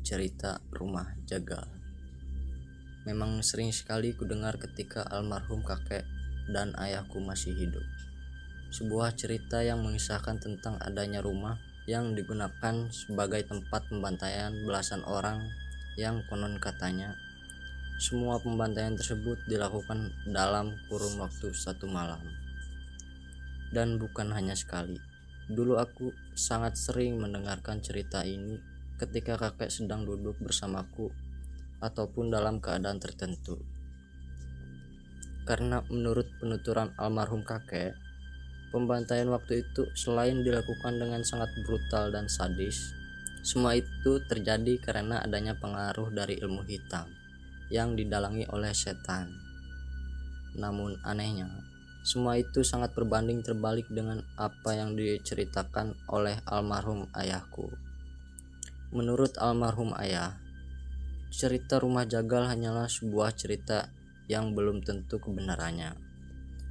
Cerita rumah jagal. Memang sering sekali kudengar ketika almarhum kakek dan ayahku masih hidup. Sebuah cerita yang mengisahkan tentang adanya rumah yang digunakan sebagai tempat pembantaian belasan orang yang konon katanya semua pembantaian tersebut dilakukan dalam kurun waktu 1 malam. Dan bukan hanya sekali. Dulu aku sangat sering mendengarkan cerita ini ketika kakek sedang duduk bersamaku ataupun dalam keadaan tertentu. Karena menurut penuturan almarhum kakek, pembantaian waktu itu selain dilakukan dengan sangat brutal dan sadis, semua itu terjadi karena adanya pengaruh dari ilmu hitam yang didalangi oleh setan. Namun anehnya, semua itu sangat berbanding terbalik dengan apa yang diceritakan oleh almarhum ayahku. Menurut almarhum ayah, cerita rumah jagal hanyalah sebuah cerita yang belum tentu kebenarannya.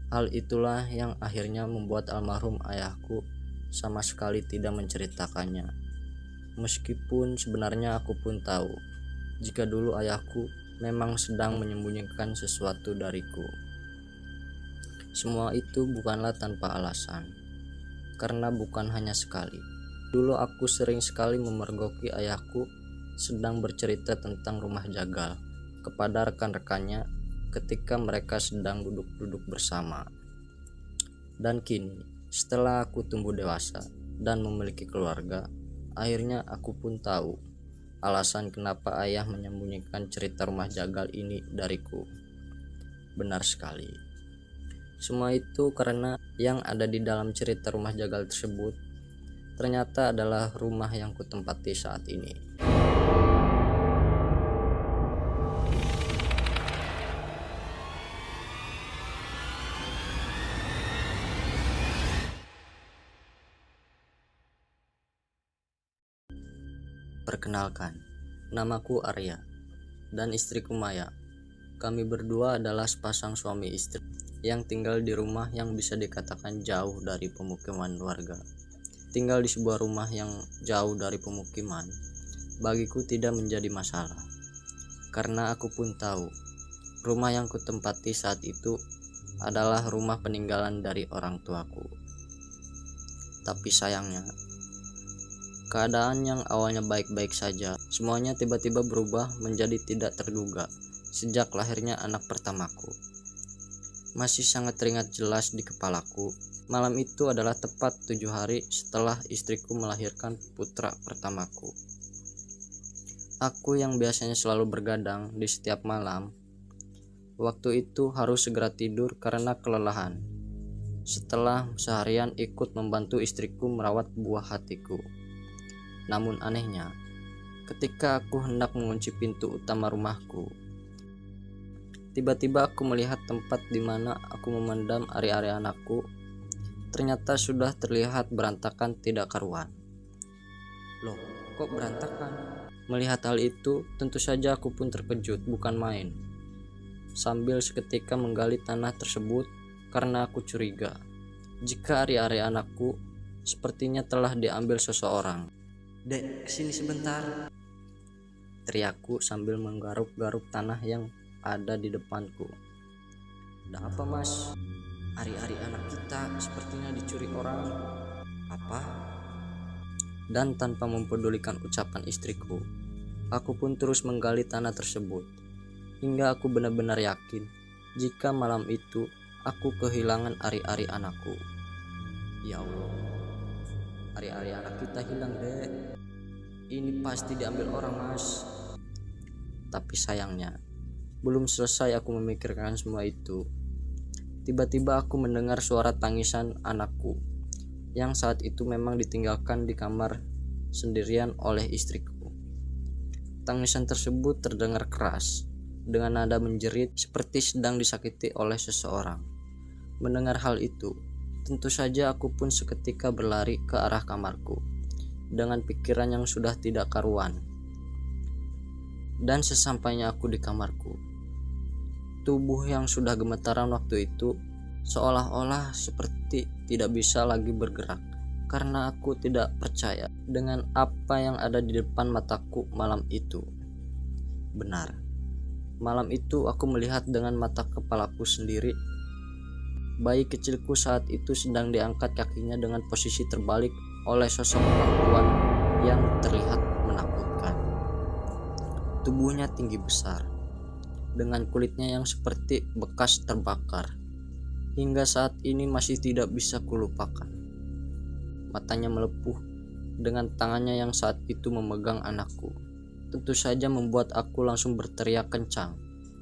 Hal itulah yang akhirnya membuat almarhum ayahku sama sekali tidak menceritakannya. Meskipun sebenarnya aku pun tahu jika dulu ayahku memang sedang menyembunyikan sesuatu dariku. Semua itu bukanlah tanpa alasan, karena bukan hanya sekali. Dulu aku sering sekali memergoki ayahku sedang bercerita tentang rumah jagal kepada rekan-rekannya ketika mereka sedang duduk-duduk bersama. Dan kini, setelah aku tumbuh dewasa dan memiliki keluarga, akhirnya aku pun tahu alasan kenapa ayah menyembunyikan cerita rumah jagal ini dariku. Benar sekali. Semua itu karena yang ada di dalam cerita rumah jagal tersebut ternyata adalah rumah yang kutempati saat ini. Perkenalkan, namaku Arya dan istriku Maya. Kami berdua adalah sepasang suami istri yang tinggal di rumah yang bisa dikatakan jauh dari pemukiman warga. Tinggal di sebuah rumah yang jauh dari pemukiman bagiku tidak menjadi masalah, karena aku pun tahu rumah yang kutempati saat itu adalah rumah peninggalan dari orang tuaku. Tapi sayangnya, keadaan yang awalnya baik-baik saja, semuanya tiba-tiba berubah menjadi tidak terduga sejak lahirnya anak pertamaku. Masih sangat teringat jelas di kepalaku. Malam itu adalah tepat 7 hari setelah istriku melahirkan putra pertamaku. Aku yang biasanya selalu bergadang di setiap malam, waktu itu harus segera tidur karena kelelahan. Setelah seharian ikut membantu istriku merawat buah hatiku. Namun anehnya, ketika aku hendak mengunci pintu utama rumahku, tiba-tiba aku melihat tempat di mana aku memendam ari-ari anakku ternyata sudah terlihat berantakan tidak karuan. Loh, kok berantakan? Melihat hal itu, tentu saja aku pun terkejut bukan main. Sambil seketika menggali tanah tersebut karena aku curiga jika ari-ari anakku sepertinya telah diambil seseorang. "Dek, kesini sebentar," teriakku sambil menggaruk-garuk tanah yang ada di depanku. "Ada apa, Mas? Ari-ari anak kita sepertinya dicuri orang." "Apa?" Dan tanpa mempedulikan ucapan istriku, aku pun terus menggali tanah tersebut hingga aku benar-benar yakin jika malam itu aku kehilangan ari-ari anakku. Ya Allah, ari-ari anak kita hilang, Dek. Ini pasti diambil orang, Mas. Tapi sayangnya, belum selesai aku memikirkan semua itu, tiba-tiba aku mendengar suara tangisan anakku yang saat itu memang ditinggalkan di kamar sendirian oleh istriku. Tangisan tersebut terdengar keras dengan nada menjerit seperti sedang disakiti oleh seseorang. Mendengar hal itu, tentu saja aku pun seketika berlari ke arah kamarku dengan pikiran yang sudah tidak karuan. Dan sesampainya aku di kamarku, tubuh yang sudah gemetaran waktu itu seolah-olah seperti tidak bisa lagi bergerak karena aku tidak percaya dengan apa yang ada di depan mataku malam itu. Benar, malam itu aku melihat dengan mata kepalaku sendiri. Bayi kecilku saat itu sedang diangkat kakinya dengan posisi terbalik oleh sosok perempuan yang terlihat menakutkan. Tubuhnya tinggi besar, dengan kulitnya yang seperti bekas terbakar. Hingga saat ini masih tidak bisa kulupakan. Matanya melepuh dengan tangannya yang saat itu memegang anakku. Tentu saja membuat aku langsung berteriak kencang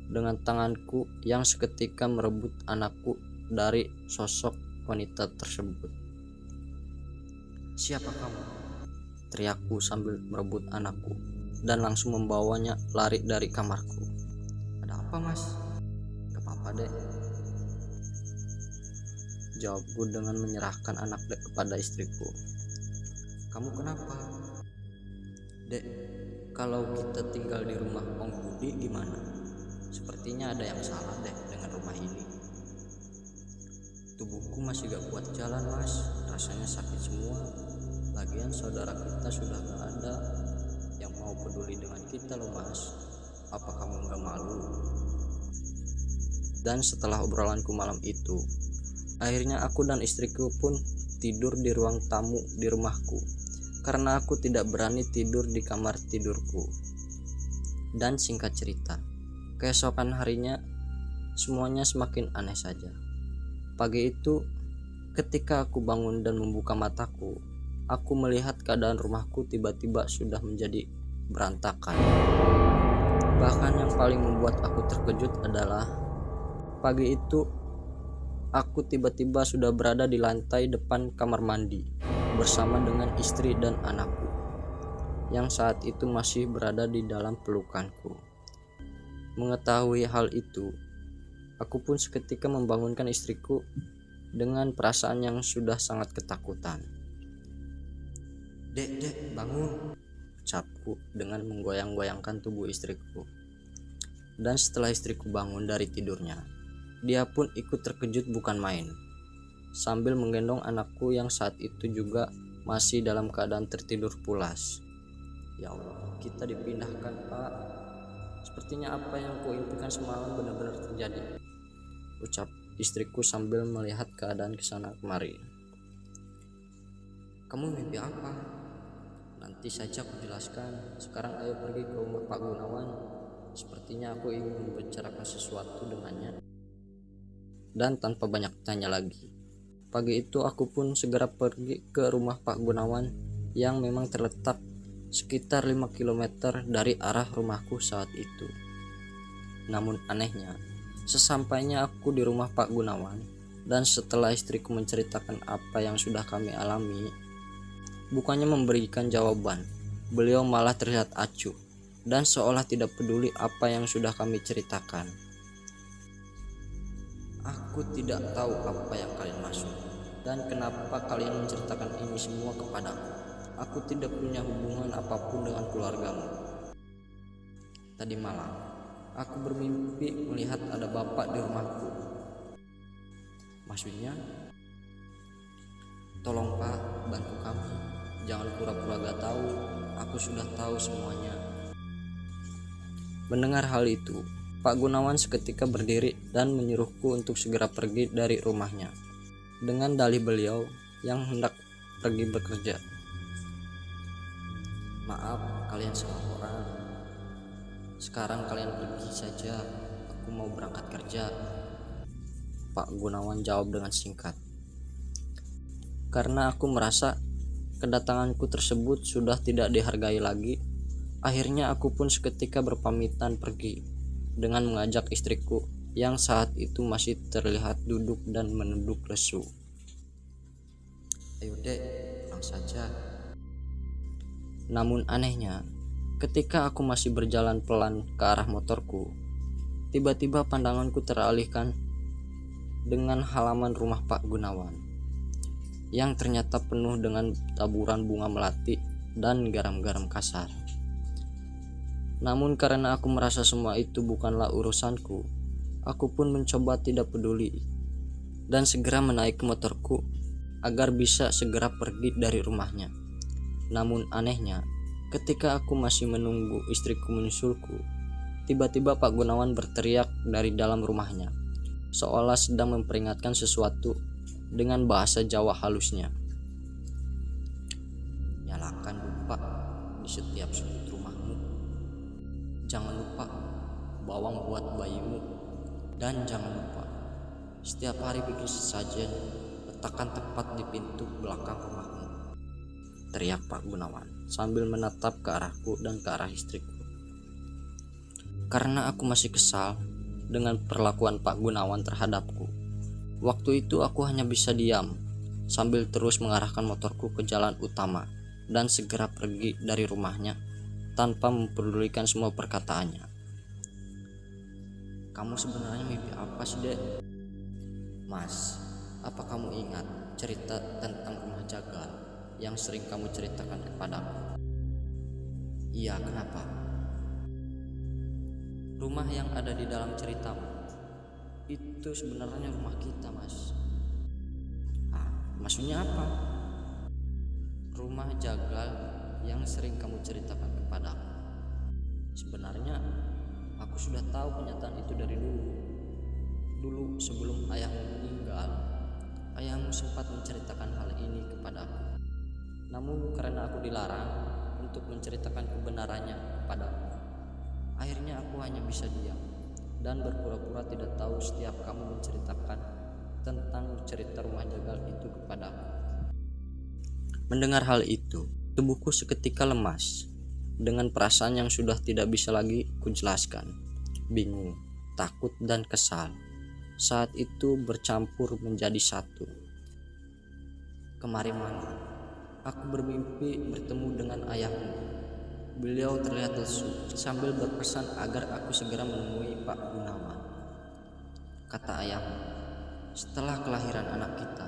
dengan tanganku yang seketika merebut anakku dari sosok wanita tersebut. "Siapa kamu?" teriakku sambil merebut anakku dan langsung membawanya lari dari kamarku. "Ada apa, Mas?" "Gak apa-apa, Dek," jawabku dengan menyerahkan anak kepada istriku. "Kamu kenapa?" "Dek, kalau kita tinggal di rumah Om Budi gimana? Sepertinya ada yang salah deh dengan rumah ini. Tubuhku masih gak kuat jalan, Mas. Rasanya sakit semua. Lagian saudara kita sudah gak ada yang mau peduli dengan kita loh, Mas. Apa kamu gak malu?" Dan setelah obrolanku malam itu, akhirnya aku dan istriku pun tidur di ruang tamu di rumahku, karena aku tidak berani tidur di kamar tidurku. Dan singkat cerita, keesokan harinya semuanya semakin aneh saja. Pagi itu, ketika aku bangun dan membuka mataku, aku melihat keadaan rumahku tiba-tiba sudah menjadi berantakan. Bahkan yang paling membuat aku terkejut adalah pagi itu aku tiba-tiba sudah berada di lantai depan kamar mandi bersama dengan istri dan anakku yang saat itu masih berada di dalam pelukanku. Mengetahui hal itu, aku pun seketika membangunkan istriku dengan perasaan yang sudah sangat ketakutan. Dek, bangun," ucapku dengan menggoyang-goyangkan tubuh istriku. Dan setelah istriku bangun dari tidurnya, dia pun ikut terkejut bukan main, sambil menggendong anakku yang saat itu juga masih dalam keadaan tertidur pulas. "Ya Allah, kita dipindahkan, Pak. Sepertinya apa yang kuimpikan semalam benar-benar terjadi," ucap istriku sambil melihat keadaan kesana kemari. "Kamu mimpi apa? Nanti saja aku jelaskan. Sekarang ayo pergi ke rumah Pak Gunawan. Sepertinya aku ingin membicarakan sesuatu dengannya." Dan tanpa banyak tanya lagi, pagi itu aku pun segera pergi ke rumah Pak Gunawan yang memang terletak sekitar 5 km dari arah rumahku saat itu. Namun anehnya, sesampainya aku di rumah Pak Gunawan dan setelah istriku menceritakan apa yang sudah kami alami, bukannya memberikan jawaban, beliau malah terlihat acuh dan seolah tidak peduli apa yang sudah kami ceritakan. "Aku tidak tahu apa yang kalian maksud dan kenapa kalian menceritakan ini semua kepadaku. Aku tidak punya hubungan apapun dengan keluargamu. Tadi malam, aku bermimpi melihat ada bapak di rumahku." "Maksudnya?" "Tolong Pak, bantu kami. Jangan pura-pura gak tahu. Aku sudah tahu semuanya." Mendengar hal itu, Pak Gunawan seketika berdiri dan menyuruhku untuk segera pergi dari rumahnya. Dengan dalih beliau yang hendak pergi bekerja. "Maaf, kalian salah orang. Sekarang kalian pergi saja. Aku mau berangkat kerja," Pak Gunawan jawab dengan singkat. Karena aku merasa kedatanganku tersebut sudah tidak dihargai lagi, akhirnya aku pun seketika berpamitan pergi dengan mengajak istriku yang saat itu masih terlihat duduk dan menunduk lesu. "Ayo Dek, pulang saja." Namun anehnya, ketika aku masih berjalan pelan ke arah motorku, tiba-tiba pandanganku teralihkan dengan halaman rumah Pak Gunawan yang ternyata penuh dengan taburan bunga melati dan garam-garam kasar. Namun karena aku merasa semua itu bukanlah urusanku, aku pun mencoba tidak peduli dan segera menaiki motorku agar bisa segera pergi dari rumahnya. Namun anehnya, ketika aku masih menunggu istriku menyusulku, tiba-tiba Pak Gunawan berteriak dari dalam rumahnya, seolah sedang memperingatkan sesuatu dengan bahasa Jawa halusnya. Nyalakan dupa di setiap sudut rumahmu. Jangan lupa bawang buat bayimu. Dan jangan lupa setiap hari bikin sesajen, letakkan tepat di pintu belakang rumahmu. Teriak Pak Gunawan sambil menatap ke arahku dan ke arah istriku. Karena aku masih kesal dengan perlakuan Pak Gunawan terhadapku, waktu itu aku hanya bisa diam sambil terus mengarahkan motorku ke jalan utama dan segera pergi dari rumahnya tanpa mempedulikan semua perkataannya. Kamu sebenarnya mimpi apa sih, Dek? Mas, apa kamu ingat cerita tentang rumah jagal yang sering kamu ceritakan kepadaku? Iya, kenapa? Rumah yang ada di dalam ceritamu itu sebenarnya rumah kita, Mas. Maksudnya apa? Rumah jagal yang sering kamu ceritakan kepadaku. Sebenarnya aku sudah tahu kenyataan itu dari dulu. Dulu sebelum ayahmu meninggal, ayahmu sempat menceritakan hal ini kepadaku. Namun karena aku dilarang untuk menceritakan kebenarannya kepadamu, akhirnya aku hanya bisa diam dan berpura-pura tidak tahu setiap kamu menceritakan tentang cerita rumah jagal itu kepadaku. Mendengar hal itu, tubuhku seketika lemas dengan perasaan yang sudah tidak bisa lagi kujelaskan. Bingung, takut, dan kesal saat itu bercampur menjadi satu. Kemarin malam, aku bermimpi bertemu dengan ayahmu. Beliau terlihat lesu sambil berpesan agar aku segera menemui Pak Gunawan. Kata ayahmu, setelah kelahiran anak kita,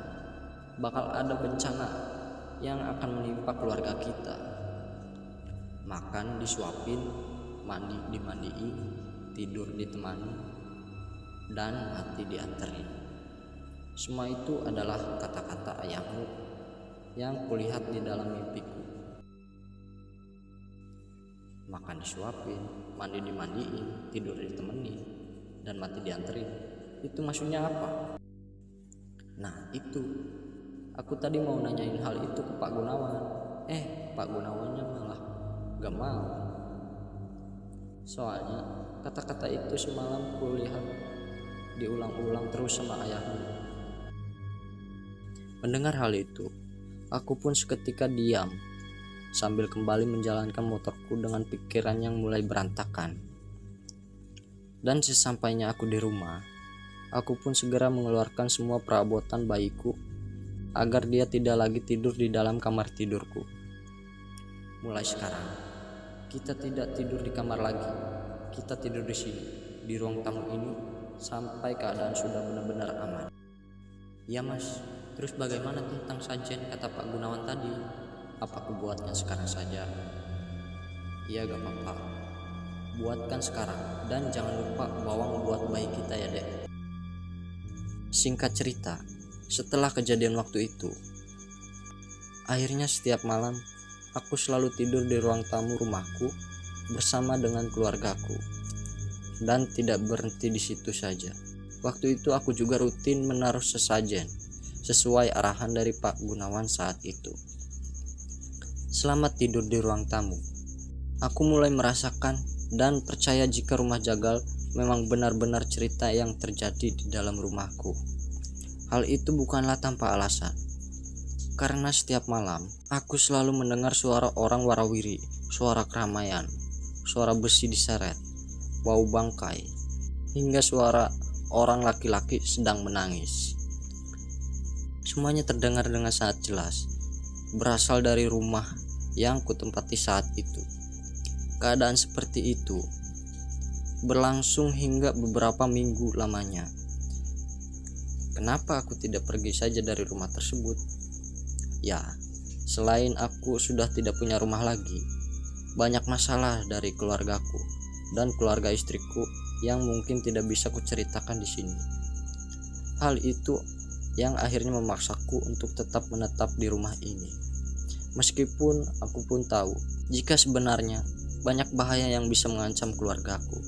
bakal ada bencana yang akan menimpa keluarga kita. Makan disuapin, mandi dimandiin, tidur ditemani, dan mati dianterin. Semua itu adalah kata-kata ayahmu yang kulihat di dalam mimpiku. Makan disuapin, mandi dimandiin, tidur ditemenin, dan mati dianterin. Itu maksudnya apa? Nah itu, aku tadi mau nanyain hal itu ke Pak Gunawan. Pak Gunawannya malah gak mau. Soalnya kata-kata itu semalam kulihat diulang-ulang terus sama ayahmu. Mendengar hal itu, aku pun seketika diam sambil kembali menjalankan motorku dengan pikiran yang mulai berantakan. Dan sesampainya aku di rumah, aku pun segera mengeluarkan semua perabotan bayiku agar dia tidak lagi tidur di dalam kamar tidurku. Mulai sekarang, kita tidak tidur di kamar lagi. Kita tidur di sini, di ruang tamu ini, sampai keadaan sudah benar-benar aman. Ya Mas, terus bagaimana tentang sajen kata Pak Gunawan tadi? Apa aku buatnya sekarang saja? Iya gak apa-apa, buatkan sekarang. Dan jangan lupa bawang buat bayi kita ya Dek. Singkat cerita, setelah kejadian waktu itu, akhirnya setiap malam aku selalu tidur di ruang tamu rumahku bersama dengan keluargaku. Dan tidak berhenti di situ saja. Waktu itu aku juga rutin menaruh sesajen sesuai arahan dari Pak Gunawan saat itu. Selamat tidur di ruang tamu. Aku mulai merasakan dan percaya jika rumah jagal memang benar-benar cerita yang terjadi di dalam rumahku. Hal itu bukanlah tanpa alasan. Karena setiap malam aku selalu mendengar suara orang warawiri, suara keramaian, suara besi diseret, bau bangkai, hingga suara orang laki-laki sedang menangis. Semuanya terdengar dengan sangat jelas, berasal dari rumah yang kutempati saat itu. Keadaan seperti itu berlangsung hingga beberapa minggu lamanya. Kenapa aku tidak pergi saja dari rumah tersebut? Ya, selain aku sudah tidak punya rumah lagi, banyak masalah dari keluargaku dan keluarga istriku yang mungkin tidak bisa kuceritakan di sini. Hal itu yang akhirnya memaksaku untuk tetap menetap di rumah ini. Meskipun aku pun tahu jika sebenarnya banyak bahaya yang bisa mengancam keluargaku.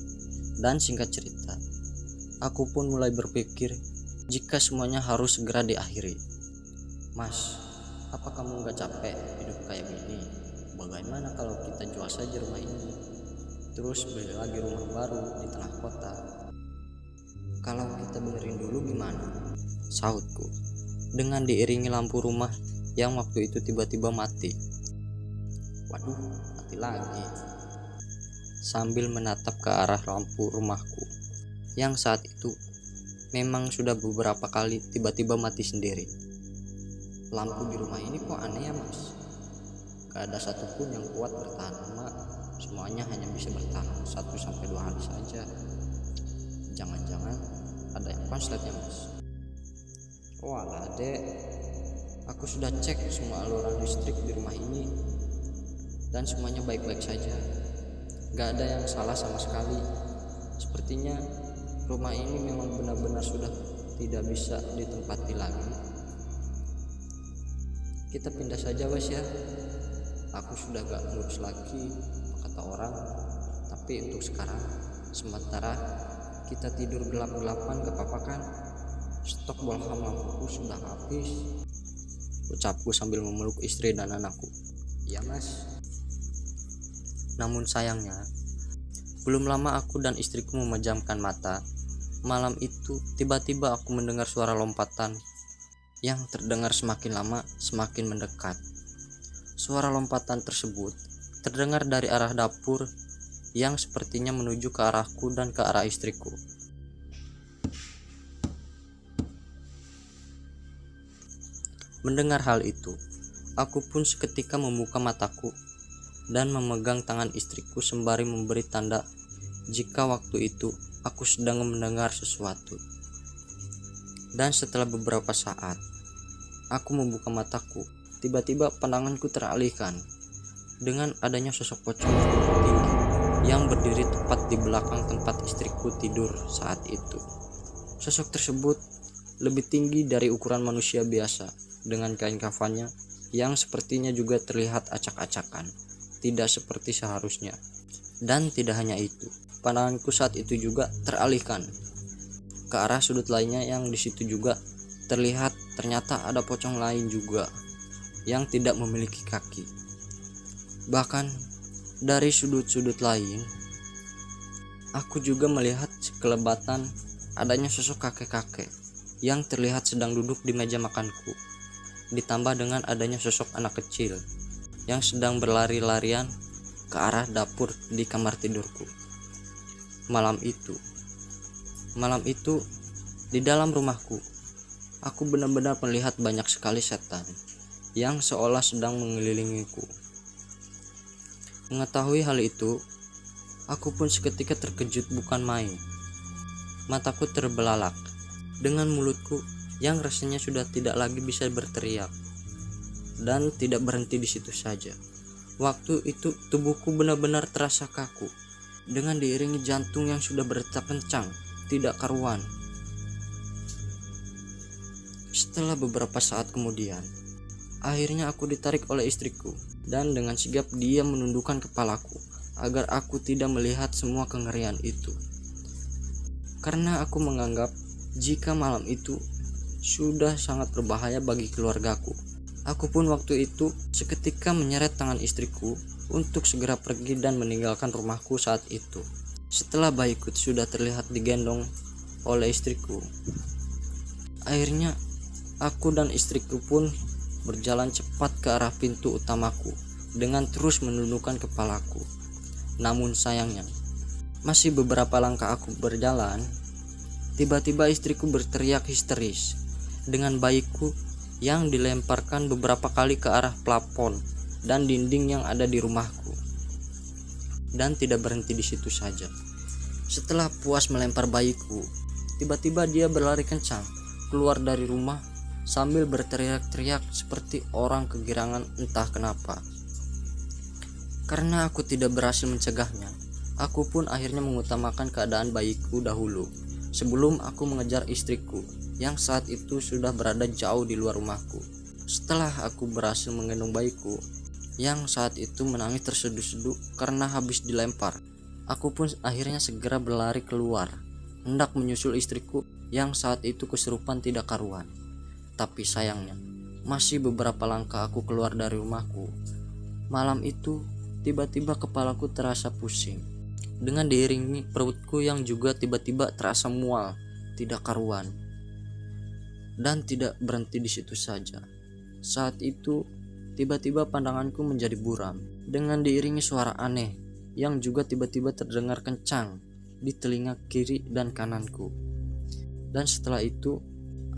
Dan singkat cerita, aku pun mulai berpikir jika semuanya harus segera diakhiri. Mas, apa kamu gak capek hidup kayak gini? Bagaimana kalau kita jual saja rumah ini, terus beli lagi rumah baru di tengah kota? Kalau kita benerin dulu gimana? Sahutku, dengan diiringi lampu rumah yang waktu itu tiba-tiba mati. Waduh, mati lagi. Sambil menatap ke arah lampu rumahku, yang saat itu memang sudah beberapa kali tiba-tiba mati sendiri. Lampu di rumah ini kok aneh ya mas? Gak ada satupun yang kuat bertahan lama. Semuanya hanya bisa bertahan 1-2 hari saja. Jangan-jangan ada yang konsletnya mas? Walah dek, aku sudah cek semua aliran listrik di rumah ini dan semuanya baik-baik saja. Gak ada yang salah sama sekali. Sepertinya rumah ini memang benar-benar sudah tidak bisa ditempati lagi. Kita pindah saja wes ya. Aku sudah gak ngurus lagi kata orang. Tapi untuk sekarang, sementara kita tidur gelap-gelapan gak apa-apa kan? Stok bolham lampuku sudah habis, ucapku sambil memeluk istri dan anakku. Iya mas. Namun sayangnya, belum lama aku dan istriku memejamkan mata. Malam itu tiba-tiba aku mendengar suara lompatan yang terdengar semakin lama semakin mendekat. Suara lompatan tersebut terdengar dari arah dapur yang sepertinya menuju ke arahku dan ke arah istriku. Mendengar hal itu, aku pun seketika membuka mataku dan memegang tangan istriku sembari memberi tanda jika waktu itu aku sedang mendengar sesuatu. Dan setelah beberapa saat, aku membuka mataku. Tiba-tiba pandanganku teralihkan dengan adanya sosok pocong tinggi yang berdiri tepat di belakang tempat istriku tidur saat itu. Sosok tersebut lebih tinggi dari ukuran manusia biasa, dengan kain kafannya yang sepertinya juga terlihat acak-acakan, tidak seperti seharusnya. Dan tidak hanya itu, pandanganku saat itu juga teralihkan ke arah sudut lainnya yang di situ juga terlihat ternyata ada pocong lain juga yang tidak memiliki kaki. Bahkan dari sudut-sudut lain, aku juga melihat sekelebatan adanya sosok kakek-kakek yang terlihat sedang duduk di meja makanku, ditambah dengan adanya sosok anak kecil yang sedang berlari-larian ke arah dapur di kamar tidurku. Malam itu di dalam rumahku, aku benar-benar melihat banyak sekali setan yang seolah sedang mengelilingiku. Mengetahui hal itu, aku pun seketika terkejut bukan main. Mataku terbelalak dengan mulutku yang rasanya sudah tidak lagi bisa berteriak. Dan tidak berhenti di situ saja. Waktu itu tubuhku benar-benar terasa kaku dengan diiringi jantung yang sudah berdetak kencang, tidak karuan. Setelah beberapa saat kemudian, akhirnya aku ditarik oleh istriku dan dengan sigap dia menundukkan kepalaku agar aku tidak melihat semua kengerian itu. Karena aku menganggap jika malam itu sudah sangat berbahaya bagi keluargaku. Aku pun waktu itu seketika menyeret tangan istriku untuk segera pergi dan meninggalkan rumahku saat itu. Setelah bayiku sudah terlihat digendong oleh istriku, akhirnya aku dan istriku pun berjalan cepat ke arah pintu utamaku dengan terus menundukkan kepalaku. Namun sayangnya, masih beberapa langkah aku berjalan, tiba-tiba istriku berteriak histeris dengan bayiku yang dilemparkan beberapa kali ke arah plafon dan dinding yang ada di rumahku. Dan tidak berhenti di situ saja. Setelah puas melempar bayiku, tiba-tiba dia berlari kencang keluar dari rumah sambil berteriak-teriak seperti orang kegirangan entah kenapa. Karena aku tidak berhasil mencegahnya, aku pun akhirnya mengutamakan keadaan bayiku dahulu sebelum aku mengejar istriku yang saat itu sudah berada jauh di luar rumahku. Setelah aku berhasil menggendong bayiku yang saat itu menangis terseduh-seduh karena habis dilempar, aku pun akhirnya segera berlari keluar, hendak menyusul istriku yang saat itu kesurupan tidak karuan. Tapi sayangnya, masih beberapa langkah aku keluar dari rumahku. Malam itu, tiba-tiba kepalaku terasa pusing, dengan diiringi perutku yang juga tiba-tiba terasa mual, tidak karuan. Dan tidak berhenti di situ saja. Saat itu, tiba-tiba pandanganku menjadi buram, dengan diiringi suara aneh yang juga tiba-tiba terdengar kencang di telinga kiri dan kananku. Dan setelah itu,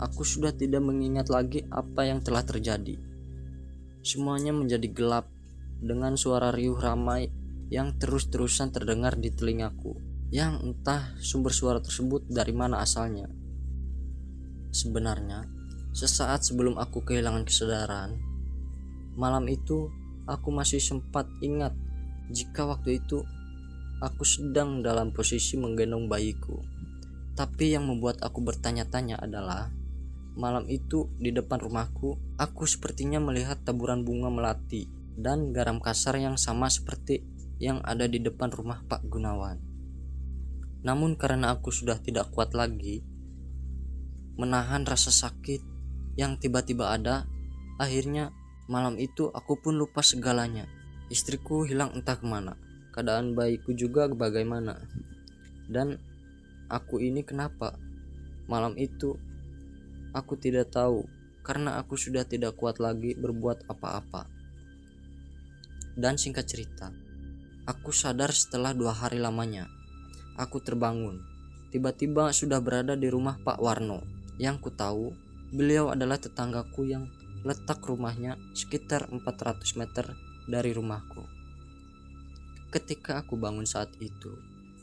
aku sudah tidak mengingat lagi apa yang telah terjadi. Semuanya menjadi gelap dengan suara riuh ramai yang terus-terusan terdengar di telingaku, yang entah sumber suara tersebut dari mana asalnya. Sebenarnya, sesaat sebelum aku kehilangan kesadaran, malam itu aku masih sempat ingat jika waktu itu aku sedang dalam posisi menggendong bayiku. Tapi yang membuat aku bertanya-tanya adalah, malam itu di depan rumahku, aku sepertinya melihat taburan bunga melati dan garam kasar yang sama seperti yang ada di depan rumah Pak Gunawan. Namun karena aku sudah tidak kuat lagi menahan rasa sakit yang tiba-tiba ada, akhirnya malam itu aku pun lupa segalanya. Istriku hilang entah kemana, keadaan bayiku juga bagaimana, dan aku ini kenapa. Malam itu aku tidak tahu, karena aku sudah tidak kuat lagi berbuat apa-apa. Dan singkat cerita, aku sadar setelah 2 hari lamanya. Aku terbangun, tiba-tiba sudah berada di rumah Pak Warno, yang ku tahu beliau adalah tetanggaku yang letak rumahnya sekitar 400 meter dari rumahku. Ketika aku bangun saat itu,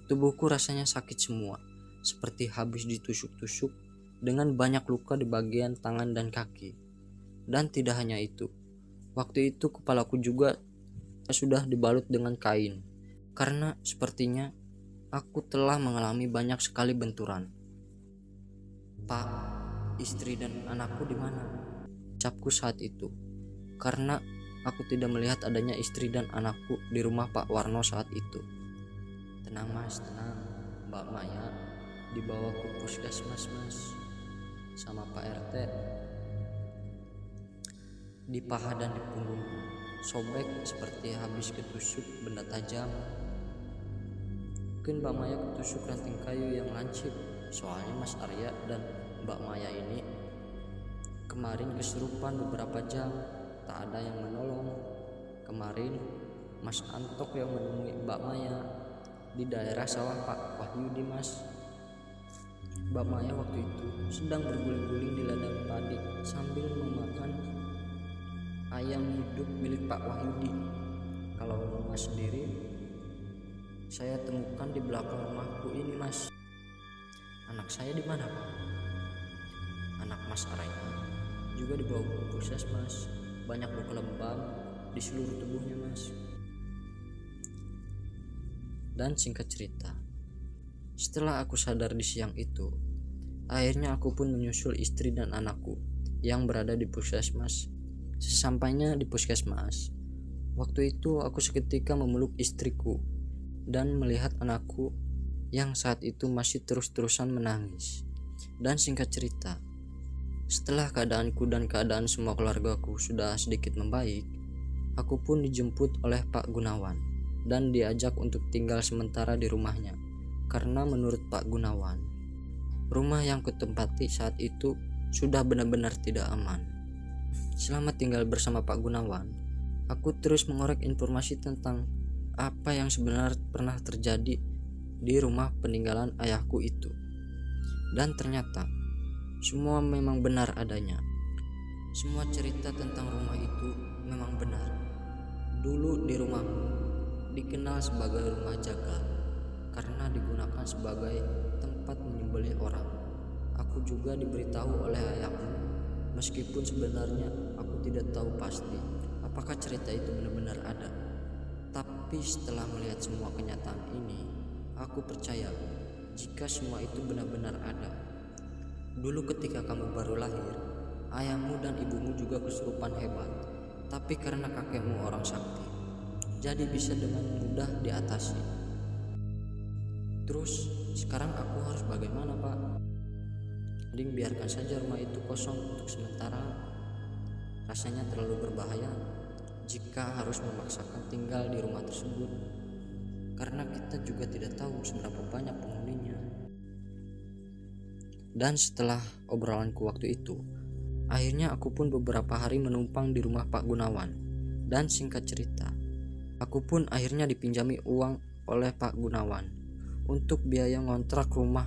tubuhku rasanya sakit semua, seperti habis ditusuk-tusuk, dengan banyak luka di bagian tangan dan kaki. Dan tidak hanya itu, waktu itu kepalaku juga sudah dibalut dengan kain, karena sepertinya aku telah mengalami banyak sekali benturan. "Pak, istri dan anakku di mana?" ucapku saat itu, karena aku tidak melihat adanya istri dan anakku di rumah Pak Warno saat itu. "Tenang mas, tenang. Mbak Maya dibawa ke puskesmas mas, sama Pak RT. Di paha dan di punggung sobek seperti habis ketusuk benda tajam. Mungkin Mbak Maya ketusuk ranting kayu yang lancip. Soalnya Mas Arya dan Mbak Maya ini kemarin kesurupan beberapa jam, tak ada yang menolong. Kemarin Mas Antok yang menemui Mbak Maya di daerah sawah Pak Wahyudi mas. Mbak Maya waktu itu sedang berguling-guling di ladang padi sambil memakan ayam hidup milik Pak Wahyudi. Kalau mas sendiri, saya temukan di belakang rumahku ini mas." "Anak saya di mana Pak?" "Anak Mas Arya juga dibawa ke puskesmas, banyak luka lebam di seluruh tubuhnya mas." Dan singkat cerita, setelah aku sadar di siang itu, akhirnya aku pun menyusul istri dan anakku yang berada di puskesmas. Sesampainya di puskesmas, waktu itu aku seketika memeluk istriku dan melihat anakku yang saat itu masih terus-terusan menangis. Dan singkat cerita, setelah keadaanku dan keadaan semua keluargaku sudah sedikit membaik, aku pun dijemput oleh Pak Gunawan dan diajak untuk tinggal sementara di rumahnya, karena menurut Pak Gunawan, rumah yang kutempati saat itu sudah benar-benar tidak aman. Selama tinggal bersama Pak Gunawan, aku terus mengorek informasi tentang apa yang sebenarnya pernah terjadi di rumah peninggalan ayahku itu. Dan ternyata semua memang benar adanya. Semua cerita tentang rumah itu memang benar. Dulu di rumahku dikenal sebagai rumah jagal karena digunakan sebagai tempat menyembelih orang. Aku juga diberitahu oleh ayahku, meskipun sebenarnya aku tidak tahu pasti apakah cerita itu benar-benar ada. Tapi setelah melihat semua kenyataan ini, aku percaya jika semua itu benar-benar ada. Dulu ketika kamu baru lahir, ayahmu dan ibumu juga kesurupan hebat, tapi karena kakekmu orang sakti, jadi bisa dengan mudah diatasi. Terus sekarang aku harus bagaimana, Pak? Mending biarkan saja rumah itu kosong untuk sementara. Rasanya terlalu berbahaya jika harus memaksakan tinggal di rumah tersebut, karena kita juga tidak tahu seberapa banyak penghuninya. Dan setelah obrolanku waktu itu, akhirnya aku pun beberapa hari menumpang di rumah Pak Gunawan. Dan singkat cerita, aku pun akhirnya dipinjami uang oleh Pak Gunawan untuk biaya ngontrak rumah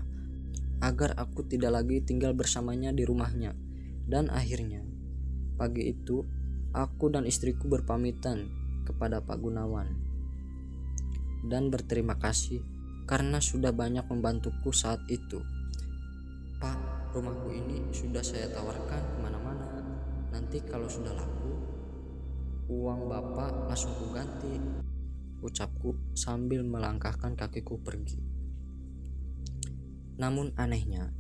agar aku tidak lagi tinggal bersamanya di rumahnya. Dan akhirnya pagi itu aku dan istriku berpamitan kepada Pak Gunawan dan berterima kasih karena sudah banyak membantuku saat itu. Pak, rumahku ini sudah saya tawarkan kemana-mana. Nanti kalau sudah laku, uang Bapak langsung ku ganti, ucapku sambil melangkahkan kakiku pergi. Namun anehnya,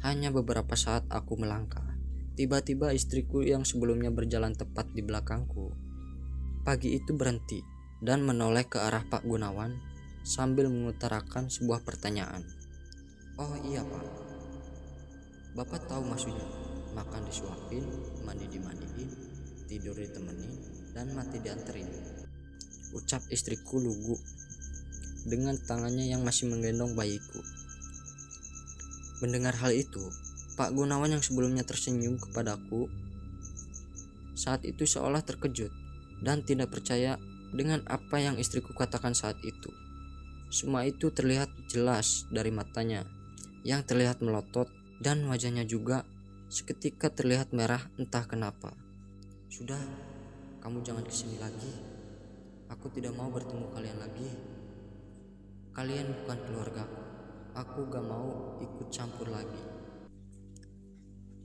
hanya beberapa saat aku melangkah, tiba-tiba istriku yang sebelumnya berjalan tepat di belakangku, pagi itu berhenti dan menoleh ke arah Pak Gunawan sambil mengutarakan sebuah pertanyaan. Oh iya Pak, Bapak tahu maksudnya, makan disuapin, mandi dimandiin, tidur ditemenin, dan mati dianterin, ucap istriku lugu dengan tangannya yang masih menggendong bayiku. Mendengar hal itu, Pak Gunawan yang sebelumnya tersenyum kepadaku saat itu seolah terkejut dan tidak percaya dengan apa yang istriku katakan saat itu. Semua itu terlihat jelas dari matanya yang terlihat melotot, dan wajahnya juga seketika terlihat merah entah kenapa. Sudah, kamu jangan kesini lagi. Aku tidak mau bertemu kalian lagi. Kalian bukan keluargaku. Aku gak mau ikut campur lagi,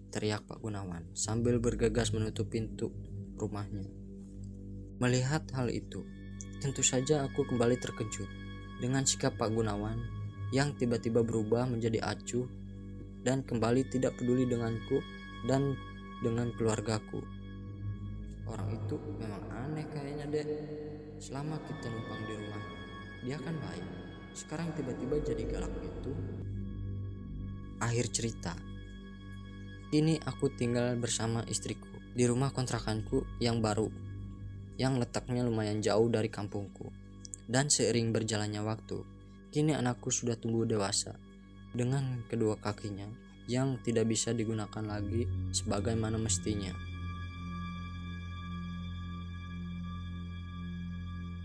teriak Pak Gunawan sambil bergegas menutup pintu rumahnya. Melihat hal itu, tentu saja aku kembali terkejut dengan sikap Pak Gunawan yang tiba-tiba berubah menjadi acuh dan kembali tidak peduli denganku dan dengan keluargaku. Orang itu memang aneh kayaknya deh. Selama kita numpang di rumah, dia kan baik. Sekarang tiba-tiba jadi galak gitu. Akhir cerita. Kini aku tinggal bersama istriku di rumah kontrakanku yang baru, yang letaknya lumayan jauh dari kampungku. Dan seiring berjalannya waktu, kini anakku sudah tumbuh dewasa dengan kedua kakinya yang tidak bisa digunakan lagi sebagaimana mestinya.